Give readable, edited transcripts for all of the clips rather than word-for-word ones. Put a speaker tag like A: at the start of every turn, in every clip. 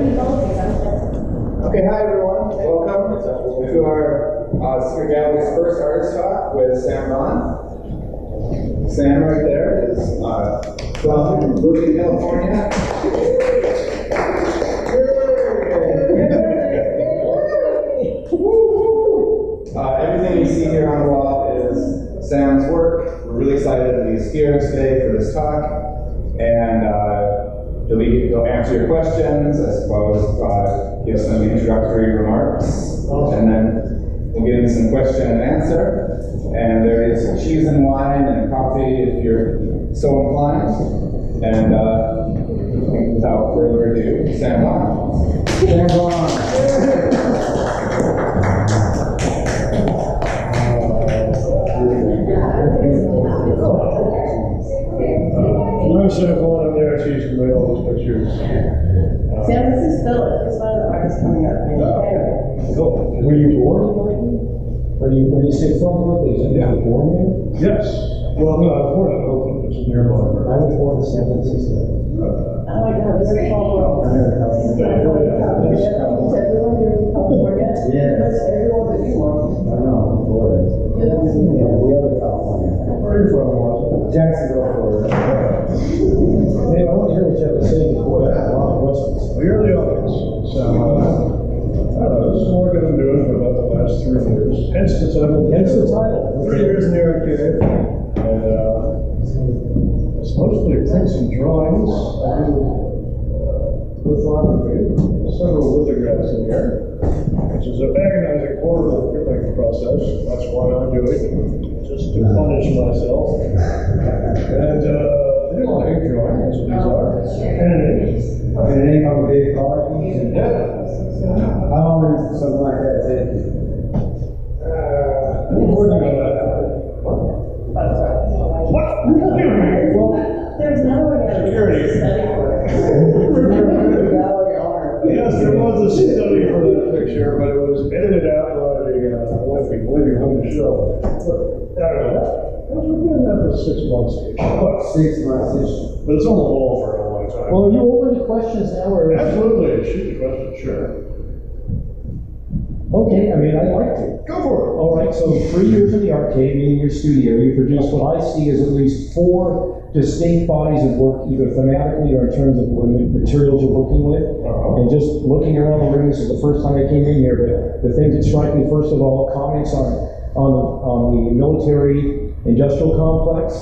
A: Okay, hi everyone. Welcome to our Senior Gallery's first artist talk with Sam Vaughan. Sam right there is from Berkeley, California. Everything you see here on the wall is Sam's work. We're really excited that he's here today for this talk. And he'll answer your questions, I suppose, give some introductory remarks, and then we'll get into some question and answer. And there is cheese and wine and coffee if you're so inclined. And without further ado, Sam Vaughan.
B: Sam Vaughan.
C: I'm Sam Vaughan. I'm the artist who made all those pictures.
D: Sam, this is Philip. He's one of the artists coming up.
B: Were you born in Berkeley? When you say from Berkeley, is you born there?
C: Yes. Well, no, I was born in Oakland, which is nearby.
B: I was born in San Francisco.
D: Oh my God, this is a small world. Is everyone here from California?
B: Yeah.
D: That's everyone that you want.
B: I know, Florida. Yeah, the other California.
C: Where are you from, Washington?
B: Jacksonville, Florida. Hey, I want to hear what you have to say before that. A lot of questions.
C: Well, you're the audience. So, I don't know, this is what we're going to be doing for about the last 3 years. Hence the title.
B: Hence the title.
C: 3 years in the arcade. And it's mostly prints and drawings. I do lithography, several lithographs in here, which is an agonizing part of the printmaking process. That's why I do it, just to punish myself. And I do a lot of ink drawing, that's what these are. Pen and ink.
B: And an ink on a big card?
C: Yeah.
B: How long does something like that take you?
C: We're working on that. What?
D: There's another one that
C: Security.
D: study for.
C: Yes, there was a study for that picture, but it was edited out by the lefty lady on the show. But, I don't know. We're doing that for 6 months each.
B: 6 months ish.
C: But it's on the wall for a long time.
B: Well, you open to questions now, or?
C: Absolutely, shoot the question, sure.
B: Okay, I mean, I'd like to.
C: Go for it.
B: All right, so 3 years in the arcade, in your studio, you produce what I see as at least 4 distinct bodies of work, either thematically or in terms of the materials you're working with. And just looking around the room, this is the first time I came in here, but the things that strike me, first of all, comments on the military industrial complex,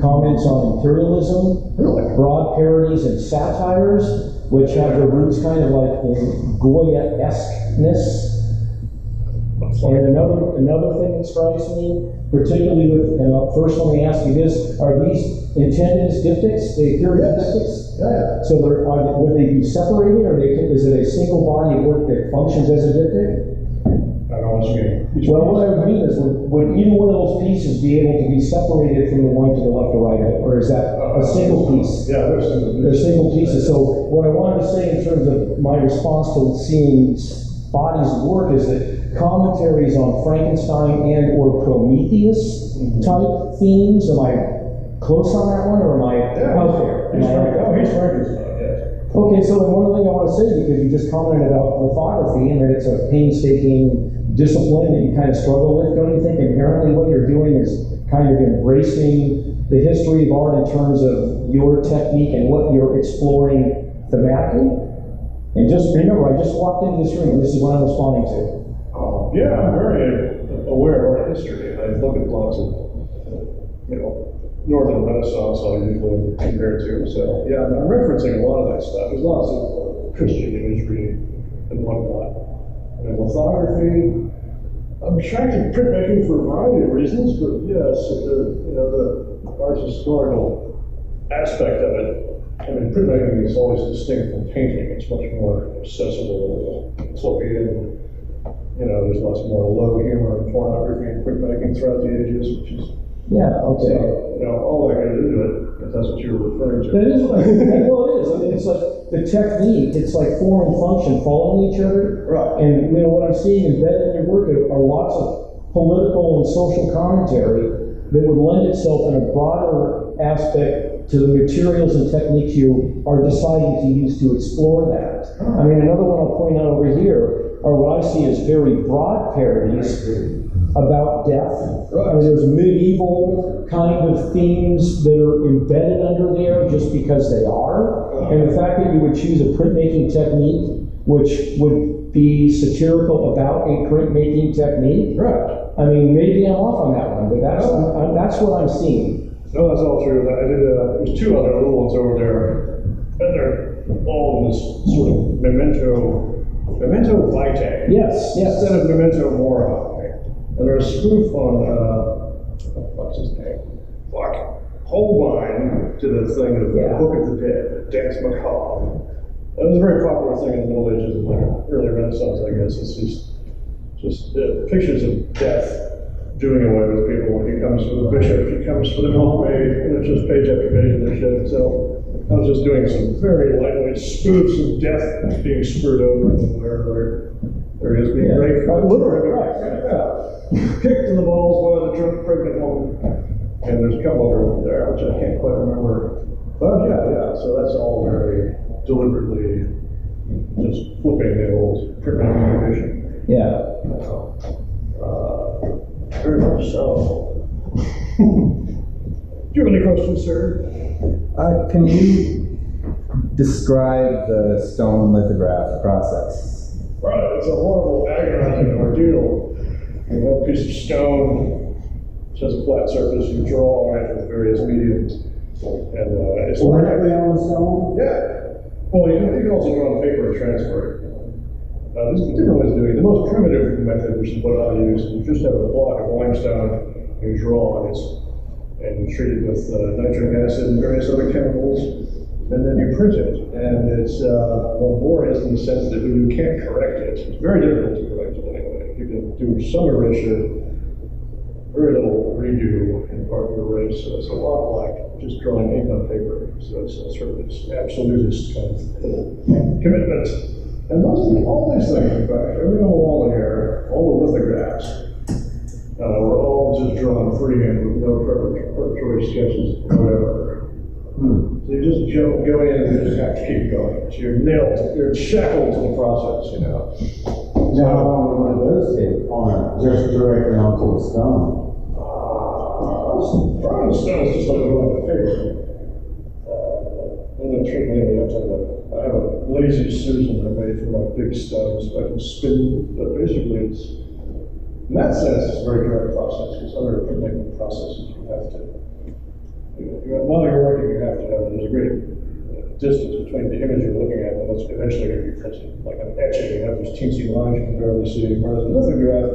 B: comments on imperialism, broad parodies and satires, which have their roots kind of like in Goya-esque-ness. And another thing that strikes me, particularly with, first let me ask you this, are these intended as diptychs? They appear as diptychs?
C: Yeah.
B: So would they be separated, or is it a single body of work that functions as a diptych?
C: I don't know what you mean.
B: Well, what I would mean is, would either one of those pieces be able to be separated from the one to the left or right of it, or is that a single piece?
C: Yeah, they're single pieces.
B: They're single pieces. So what I wanted to say in terms of my response to seeing bodies of work is that commentaries on Frankenstein and or Prometheus type themes, am I close on that one, or am I out there?
C: He's Frankenstein, yes.
B: Okay, so then one thing I want to say, because you just commented about lithography and that it's a painstaking discipline that you kind of struggle with, don't you think inherently what you're doing is kind of embracing the history of art in terms of your technique and what you're exploring thematically? And just remember, I just walked into this room, and this is what I'm responding to.
C: Yeah, I'm very aware of art history. I look at lots of, Northern Renaissance I usually compare to. So, yeah, I'm referencing a lot of that stuff. There's lots of Christian imagery and whatnot. And lithography, I'm attracted to printmaking for a variety of reasons, but yes, the art historical aspect of it. I mean, printmaking is always distinct from painting. It's much more accessible, fluffy, and there's lots more low humor and pornography and printmaking throughout the ages, which is
B: okay.
C: So, all that goes into it, if that's what you were referring to.
B: That is what well, it is. I mean, it's like the technique. It's like form and function following each other.
C: Right.
B: And what I'm seeing embedded in your work are lots of political and social commentary that would lend itself in a broader aspect to the materials and techniques you are deciding to use to explore that. I mean, another one I'll point out over here are what I see as very broad parodies about death. I mean, there's medieval kind of themes that are embedded under there just because they are. And the fact that you would choose a printmaking technique which would be satirical about a printmaking technique.
C: Right.
B: I mean, maybe I'm off on that one, but that's what I'm seeing.
C: No, that's all true. I did, there's two other little ones over there, and they're all in this sort of memento vitae.
B: Yes, yes.
C: Instead of memento mori. And there's a spoof on, what's his name? Holbein to the thing of the Book of the Dead, Dance Macabre. That was a very popular thing in the Middle Ages and the early Renaissance, I guess. It's just pictures of death doing away with people. He comes with a bishop, he comes with a milkmaid, and it's just page after page of this shit. So I was just doing some very lightweight spoofs of death being screwed over and where there is being raped.
B: Literally, right.
C: Kicked in the balls by the drunk pregnant woman. And there's a couple over there, which I can't quite remember. But yeah, so that's all very deliberately just flipping the old printmaking tradition.
B: Yeah.
C: Very much so. Do you have any questions, sir?
E: Can you describe the stone lithograph process?
C: Right, it's a horrible, agonizing ordeal. You have a piece of stone, which has a flat surface, you draw on it with various mediums. And it's
E: Directly on the stone?
C: Yeah. Well, you can also draw on paper and transfer it. There's different ways of doing it. The most primitive method, which is what I use, is you just have a block of limestone, you draw on it, and you treat it with nitric acid and various other chemicals, and then you print it. And it's laborious in the sense that you can't correct it. It's very difficult to correct it anyway. You can do some erasure, very little redo in part of erase, so it's a lot like just drawing ink on paper. So it's sort of this absolutist kind of commitment. And all these things, in fact, every on the wall in here, all the lithographs, were all just drawn freehand with no preparatory sketches, whatever. So you just go in and you just have to keep going. So you're nailed, you're shackled to the process, you know.
E: Now, how long would those take on just directly onto the stone?
C: Drawing stone is just like a little paper. And then treatment, you have to I have a lazy Susan I made for my big stones, so I can spin, but basically it's, in that sense, it's a very direct process, because other printmaking processes you have to, while you're working, you have to have, there's a great distance between the image you're looking at and what's eventually going to be printed. Like an etching, you have these teensy lines you can barely see, whereas a lithograph,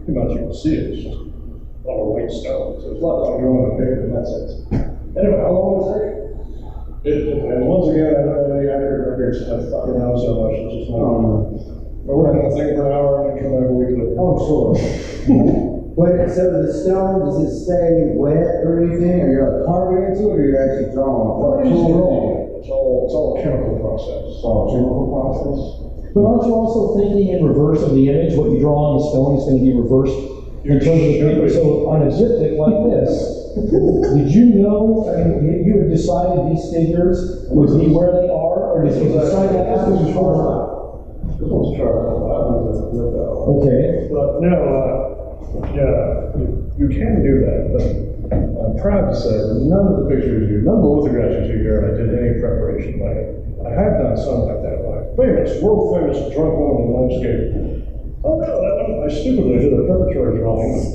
C: pretty much you can see it, it's just on a white stone, so it's a lot like drawing on paper in that sense. Anyway, how long will it take? And once again, I don't have any accurate records. I fucking know so much. It's just not. But we're going to think for an hour and then come back a week later.
E: Oh, sure. But so the stone, does it stay wet or anything? Are you carving into it, or you're actually drawing?
C: It's all a chemical process.
E: It's all a chemical process.
B: But aren't you also thinking in reverse of the image? What you draw on the stone is going to be reversed in terms of the paper. So on a diptych like this, did you know, I mean, you had decided these figures would be where they are, or did you decide that after you draw them out?
C: This one's charcoal. That one's a litho.
B: Okay.
C: But no, yeah, you can do that, but I'm proud to say that none of the pictures none of the lithographs you see here, I did any preparation by it. I have done some like that, like world famous drunk woman in landscape. Oh no, that one, I stupidly did a preparatory drawing.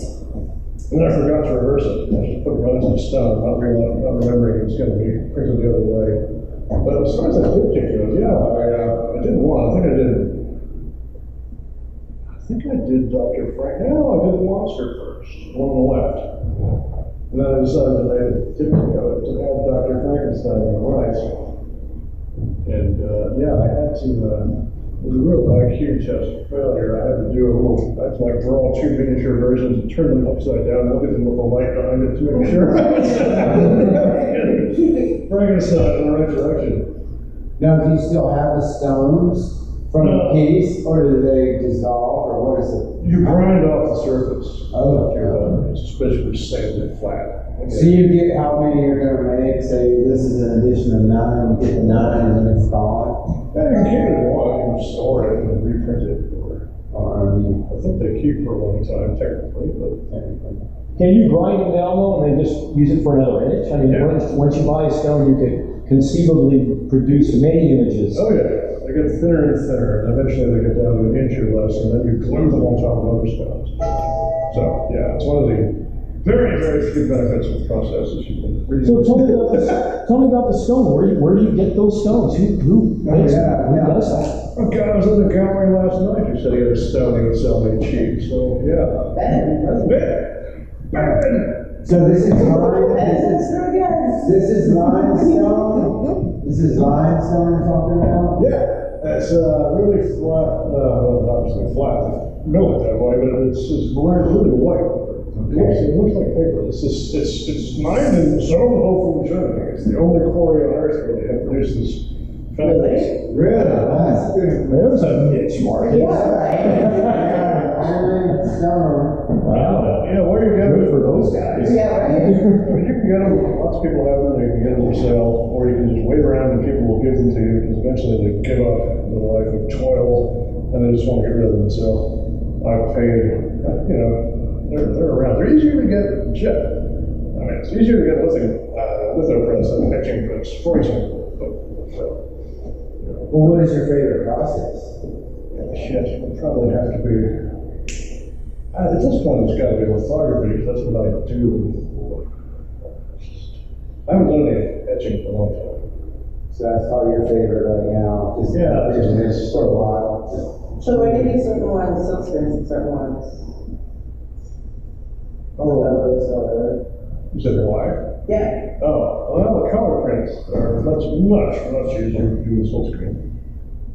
C: And then I forgot to reverse it. I just put it right into the stone, not remembering it was going to be printed the other way. But as far as that diptych goes, yeah, I did one. I think I did Dr. Frank. No, I did Monster first, one on the left. And then I decided to make a diptych of it to add Dr. Frankenstein on the right. And yeah, I had to. It was a real IQ test of failure. I had to do I had to like draw two miniature versions and turn them upside down and look at them with a light behind it to make sure Frankenstein in the right direction.
E: Now, do you still have the stones from the piece, or do they dissolve, or what is it?
C: You grind off the surface.
E: Oh, okay.
C: It's basically sand it flat. Okay.
E: So you get how many you're going to make, say this is an addition of 9, you get the 9 and then it's gone?
C: Yeah, you can keep it if you want, you can store it and reprint it, or, I think they keep for a long time technically, but.
B: Can you grind them down though and then just use it for another image? I mean,
C: Yeah.
B: once you buy a stone, you could conceivably produce many images.
C: Oh yeah, they get thinner and thinner, and eventually they get down to an inch or less, and then you glue them on top of other stones. So, yeah, it's one of the very, very few benefits of the process is you can reuse.
B: So tell me about the stone. Where do you get those stones? Who makes them? Who does that?
C: Oh God, I was in the gallery last night, who said he had a stone he would sell me cheap, so, yeah. Ben!
E: So this is limestone? This is limestone you're talking about?
C: Yeah, it's really flat, obviously flat, mill it that way, but it's really white. It looks like paper. It's mined and sewn hole from Trinity. It's the only quarry on earth where they have produced this.
D: Really?
E: Really? That's good.
B: There's a niche market.
E: Iron stone.
B: Wow.
C: Yeah, where you get
B: Good
C: it
B: for those guys.
D: Yeah, right.
C: I mean, you can get them, lots of people have them, you can get them for sale, or you can just wait around and people will give them to you, because eventually they give up the life of toil, and they just want to get rid of them, so I've paid, they're around. They're easier to get jet. I mean, it's easier to get litho press than etching press, for example,
E: Well, what is your favorite process?
C: shit, it'd probably have to be, at this point, it's gotta be lithography, because that's what I do. I haven't done any etching for a long time.
E: So that's probably your favorite right now. Just
C: Yeah,
E: vision this for a while.
D: So where do you certain ones, silk screens and certain ones?
C: You said why?
D: Yeah.
C: Oh, well, the color prints are much easier to do with full screen.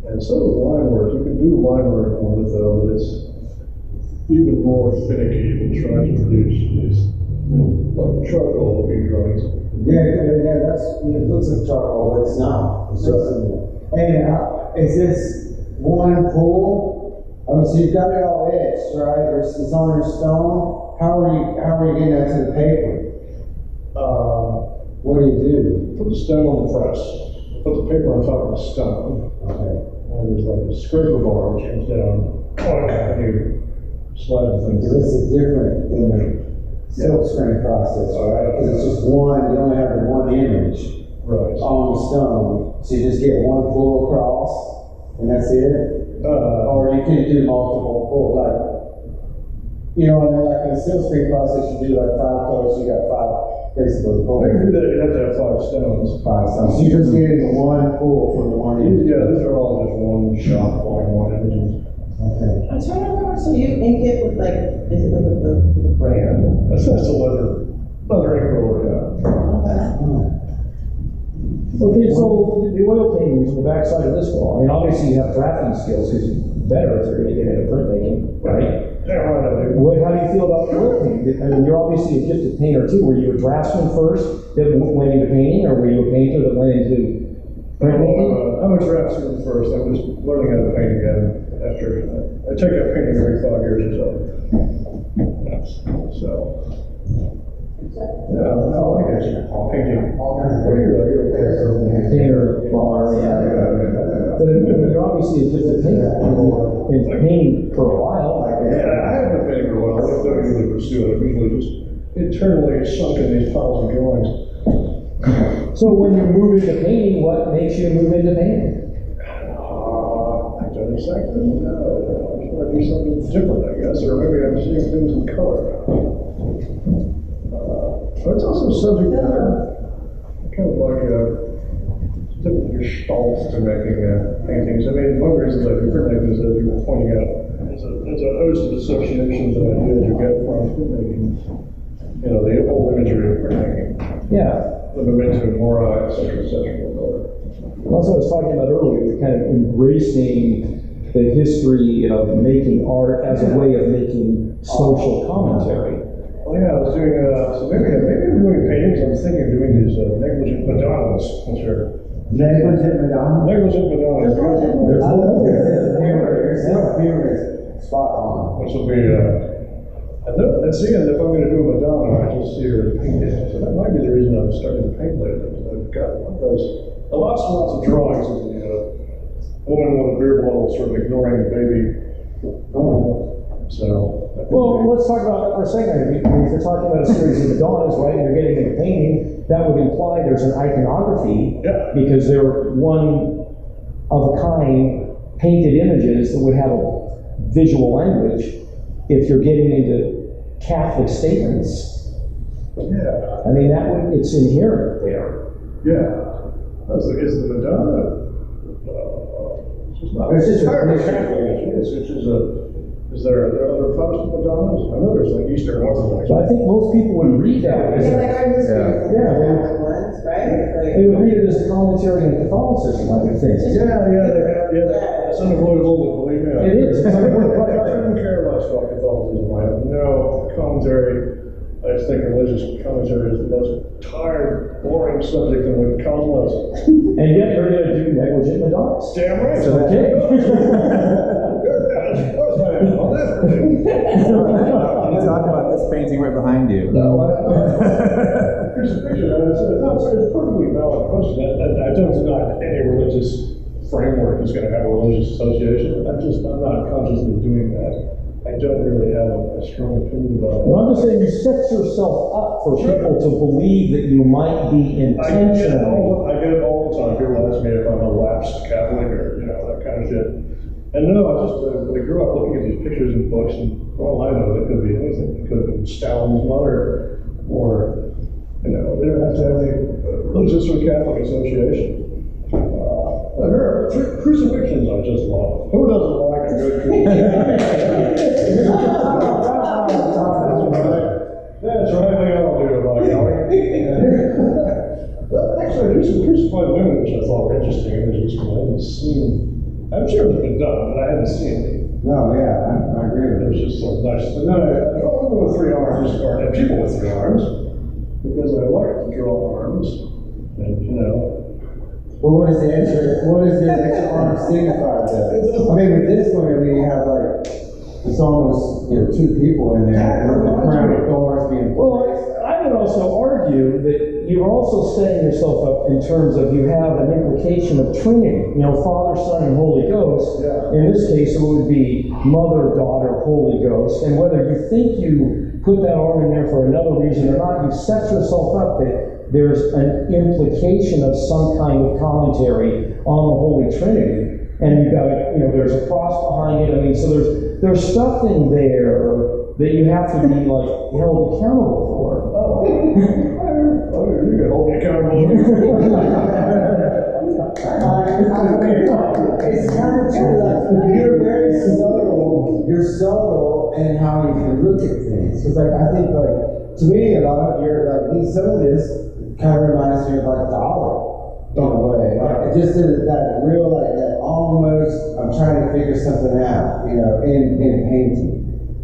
C: And so does line work. You can do line work on it though, but it's even more finicky than trying to produce these like charcoal looking drawings.
E: Yeah, it looks like charcoal, but it's not. It's just, and is this one pull? Oh, so you've got it all etched, right? It's on your stone. How are you getting that to the paper? What do?
C: Put the stone on the press. Put the paper on top of the stone.
E: Okay.
C: And there's like a scraper bar which comes down. And you slide the thing
E: So
C: through.
E: this is different than the silk screen process, right? Because it's just one, you only have the one image
C: Right.
E: on the stone. So you just get one pull across, and that's it? Or you can do multiple pull, like, and then like in the silk screen process, you do like 5 colors, you got 5 basically pulls.
C: I can do that, you have to have 5 stones.
E: 5 stones. So you're just getting one pull from the one image.
C: Yeah, these are all just one shot, one images.
E: Okay.
D: I'm trying to remember, so you ink it with like, is it like with the brayer?
C: That's a leather ink roller, yeah.
B: Okay, so the oil paintings on the backside of this wall, I mean, obviously you have drafting skills, because you're better if you're going to get into printmaking, right?
C: Yeah, right, I do.
B: How do you feel about oil painting? I mean, you're obviously a gifted painter too. Were you a draftsman first that went into painting, or were you a painter that went into printmaking?
C: I'm a draftsman first. I was learning how to paint again after. I take up painting every 5 years or so. So, yeah, I like it. Painting. You're okay.
B: Painter, drawer, yeah. But you're obviously a gifted painter. You've been painting for a while.
C: Yeah, I have been painting for a while. I don't usually pursue it. I usually just internally sunk in these piles of drawings.
B: So when you move into painting, what makes you move into painting?
C: I don't exactly know. I'm trying to do something different, I guess, or maybe I'm seeing things in color. But it's also subject matter. Kind of like different gestalt to making paintings. I mean, one of the reasons I do printmaking is, as you were pointing out, there's a host of associations and ideas you get from printmaking. The old imagery of printmaking.
B: Yeah.
C: The memento mori, et cetera, et cetera.
B: That's what I was talking about earlier. You're kind of embracing the history of making art as a way of making social commentary.
C: Well, yeah, I was doing, so maybe I'm doing paintings. I'm thinking of doing these negligent Madonnas, which are
E: Negligent Madonna?
C: negligent Madonnas.
B: There's
E: Your humor is spot on.
C: Which will be, and seeing if I'm going to do a Madonna, I just see her painted. So that might be the reason I'm starting to paint lately. I've got one of those, lots and lots of drawings of the woman with a beer bottle sort of ignoring the baby. So.
B: Well, let's talk about that for a second. If you're talking about a series of Madonnas, right, and you're getting into painting, that would imply there's an iconography,
C: Yeah.
B: because they're one of a kind painted images that would have a visual language. If you're getting into Catholic statements,
C: Yeah.
B: I mean, it's inherent there.
C: Yeah. Is the Madonna?
E: It's just
C: entirely
E: a-
C: Catholic. Is there other Protestant Madonnas? I know there's like Eastern Orthodox.
B: So I think most people would read that as
D: Yeah, like our history.
B: Yeah.
D: Ones, right?
B: they would read it as a commentary on Catholicism, I would think.
C: Yeah. It's unavoidable, but believe me.
B: It is.
C: I couldn't care less about Catholicism. I have no commentary. I just think religious commentary is the most tired, boring subject in the cosmos.
B: And yet you're going to do negligent Madonnas.
C: Damn right.
B: Okay.
A: Can you talk about this painting right behind you?
C: Here's a picture. It's a perfectly valid question. I don't deny that any religious framework is going to have a religious association. I'm not consciously doing that. I don't really have a strong opinion about it.
B: Well, I'm just saying you set yourself up for people to believe that you might be intentional.
C: I get it all the time. People ask me if I'm a lapsed Catholic or, that kind of shit. And no, I grew up looking at these pictures and books, and for all I know, it could be anything. It could have been Stalin's mother, or, they don't have to have a religious or Catholic association. Crucifixions I just love. Who doesn't like a good crucifixion? That's right, they all do about Actually, there's some crucified women which I thought were interesting images, but I hadn't seen. I'm sure they've been done, but I haven't seen them.
E: No, yeah, I agree
C: It
E: with
C: was
E: you.
C: just so nice. And then I don't women with 3 arms, or people with 3 arms, because I like to draw arms, and
E: Well, what does the extra arm signify though? I mean, with this one, you have like, it's almost, 2 people in there, and the crown of thorns being
B: Well,
E: placed.
B: I would also argue that you're also setting yourself up in terms of you have an implication of Trinity, Father, Son, and Holy Ghost.
C: Yeah.
B: In this case, it would be Mother, Daughter, Holy Ghost. And whether you think you put that arm in there for another reason or not, you set yourself up that there's an implication of some kind of commentary on the Holy Trinity. And you've got, there's a cross behind it. I mean, so there's stuff in there that you have to be held accountable for.
C: Oh, you can hold me accountable.
E: It's kind of true, you're very subtle, you're subtle in how you can look at things. Because I think to me, a lot of some of this kind of reminds me of Dollar in a way. Just that real, that almost, I'm trying to figure something out, in painting.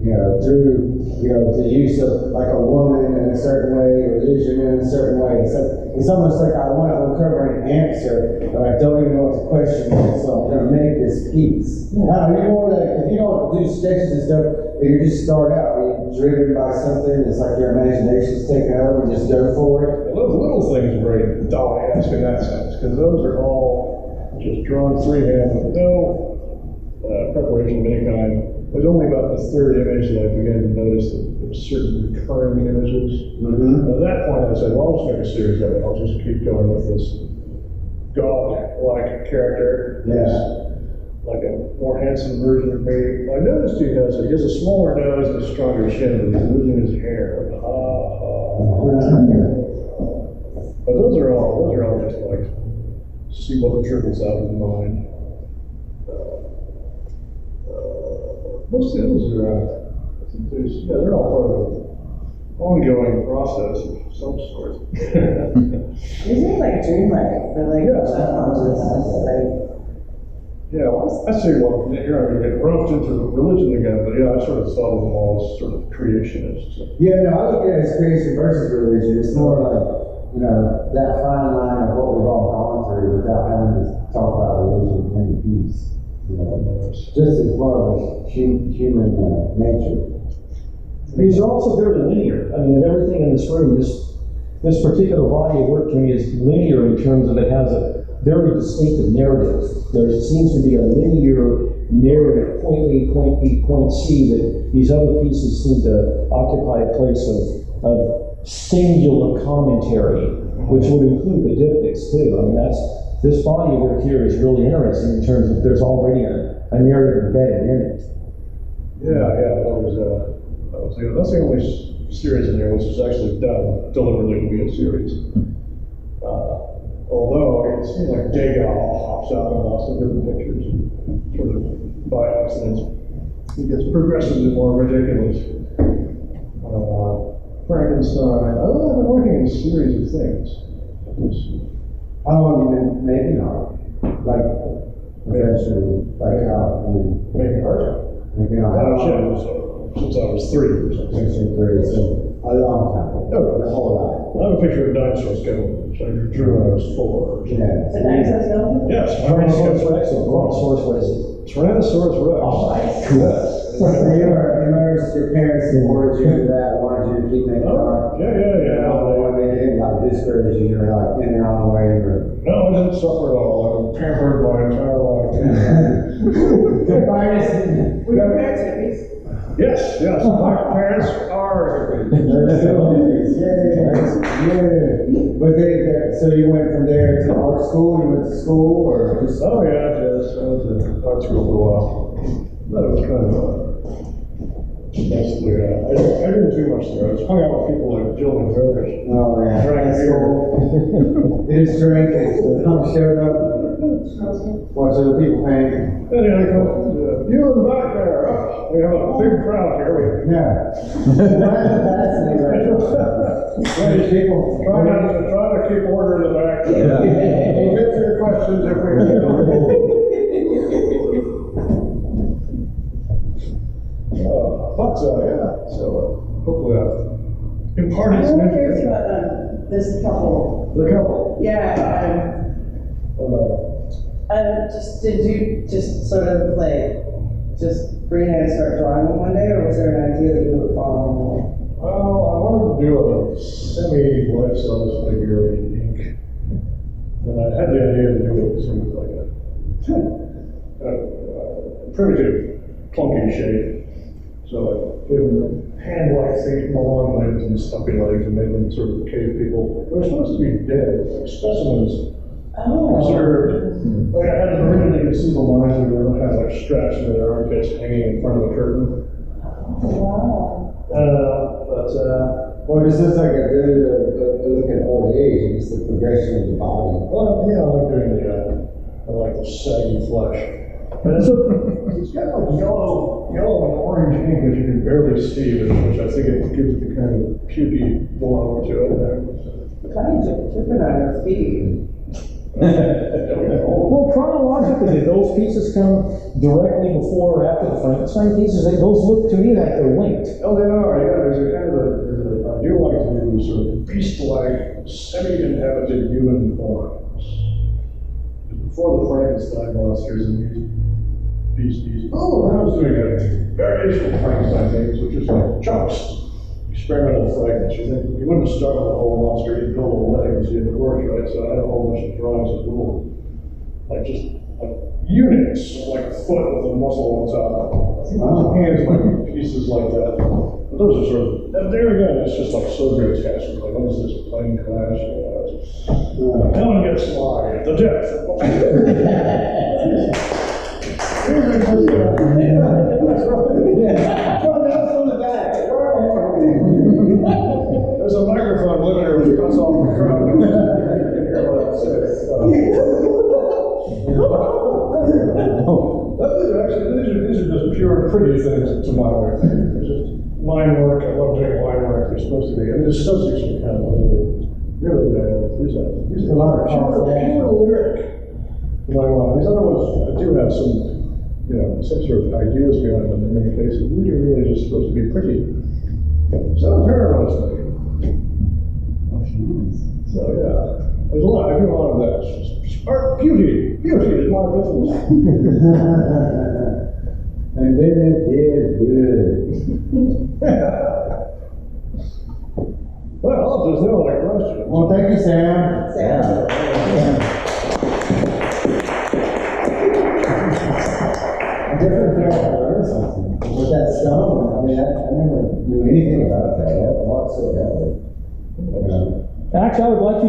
E: Through, the use of a woman in a certain way, religion in a certain way. So it's almost like I want to uncover an answer, but I don't even know what the question is, so I'm going to make this piece. Now, if you don't do sketches and stuff, and you just start out being driven by something, it's like your imagination's taking over and just go for it.
C: Well, those little things are very Dalai-esque in that sense, because those are all just drawn freehand with no preparation of any kind. It was only about the 3rd image that I began to notice that there were certain recurring images.
E: Mm-hmm.
C: At that point, I said, well, I'll just make a series of it. I'll just keep going with this God-like character.
E: Yeah.
C: Like a more handsome version of me. I noticed he has a smaller nose and a stronger chin, but he's losing his hair. But those are all just see what trickles out of the mind. Most of the others are, they're all part of an ongoing process of some sort.
D: Isn't it dreamlike?
C: Yeah, well, I say, well, here I'm getting roped into religion again, but I sort of thought of them all as sort of creationists.
E: Yeah, no, I look at it as creation versus religion. It's more that fine line of what we've all gone through without having to talk about religion in peace. Just as far as human nature.
B: These are also very linear. I mean, everything in this room, this particular body of work to me is linear in terms of it has a very distinctive narrative. There seems to be a linear narrative, point A, point B, point C, that these other pieces seem to occupy a place of singular commentary, which would include the diptychs too. I mean, this body of work here is really interesting in terms of there's already a narrative embedded in it.
C: Yeah, that's the only series in there which is actually done deliberately to be a series. Although it seems like Degas hops out in lots of different pictures, sort of by accident. It gets progressively more ridiculous. Frankenstein. I've been working in a series of things.
E: How long have you been making art? Like, eventually, like how,
C: Making art?
E: making art? How long?
C: Since I was 3 or something.
E: 63, so a long time.
C: Oh,
E: the whole life.
C: I have a picture of a dinosaur skeleton, which I drew when I was 4.
E: Yeah.
D: The dinosaur skeleton?
C: Yes,
B: Tyrannosaurus Rex or Brontosaurus, what is it?
C: Tyrannosaurus Rex.
B: Oh,
C: Yes.
E: So you noticed your parents supported you in that, wanted you to keep making art.
C: Yeah.
E: When they didn't like discourage you, you're like in their own way, or.
C: No, I didn't suffer at all. I've been pampered my entire life.
E: The finest.
D: Were your parents hippies?
C: Yes, my parents are hippies.
E: Yeah. But so you went from there to art school, you went to school, or just?
C: Oh yeah, yes, I went to art school for a while. But it was kind of basically, I didn't do much there. I just hung out with people like Jill and George.
E: Oh, yeah.
C: Drank
E: beer. They just drink it, showed up, watch other people paint.
C: Any other questions? You in the back there, we have a big crowd here.
E: Yeah. That's fascinating. People
C: Try to keep order in the back.
B: Yeah.
C: We'll get to your questions if we so hopefully I've imparted some
D: I'm curious
C: information.
D: about this couple.
C: The couple.
D: Yeah, did you just sort of like, just freehand start drawing one day, or was there an idea that you would follow?
C: Well, I wanted to do a semi-life-size figure in ink. And I had the idea to do it sort of like a primitive, clunky shape. So I gave them hand-like feet, long legs and stumpy legs, and made them sort of cave people. They were supposed to be dead, like specimens. Preserved. Like I had them originally, you see the lines where they had like straps in their armpits hanging in front of the curtain.
D: Wow.
E: Well, this is like a good look at old age, it's the progression of the body.
C: Well, yeah, I like doing I like the saggy flesh. And it's got like yellow and orange ink that you can barely see, which I think it gives it the kind of pukey glow to it.
D: Kind of tripping on your feet.
B: Well, chronologically, did those pieces come directly before or after the Frankenstein pieces? Those look to me like they're linked.
C: Oh, they are, yeah. There's a kind of I do like to do sort of beast-like, semi-inhabited human forms. Before the Frankenstein monsters and these beasties. Oh, and I was doing a variation of Frankenstein things, which is like chunks. Experimental fragments. You wouldn't start with a whole monster, you'd build a leg and see if it works, right? So I had a whole bunch of drawings of little, like units, like a foot with a muscle on top. I think those hands might be pieces like that. But those are sort of, there again, it's just like so grotesque. Like, what is this plane crash? Ellen gets sly, the death. There's a microphone limiter which cuts off the crowd. These are just pure pretty things to my way. It's just line work. I love doing line work. They're supposed to be. I mean, the subjects are kind of really bad. These are a lot of pure lyric. My life. These other ones, I do have some sort of ideas behind them in many cases. These are really just supposed to be pretty. So parallels. So yeah, there's a lot. I do a lot of that. It's just art, beauty is my business.
E: And then it is good.
C: Well, if there's no other questions.
E: Well, thank you, Sam.
D: Sam.
E: feel like I learned something with that stone. I mean, I never knew anything about that whatsoever.
B: Actually, I would like you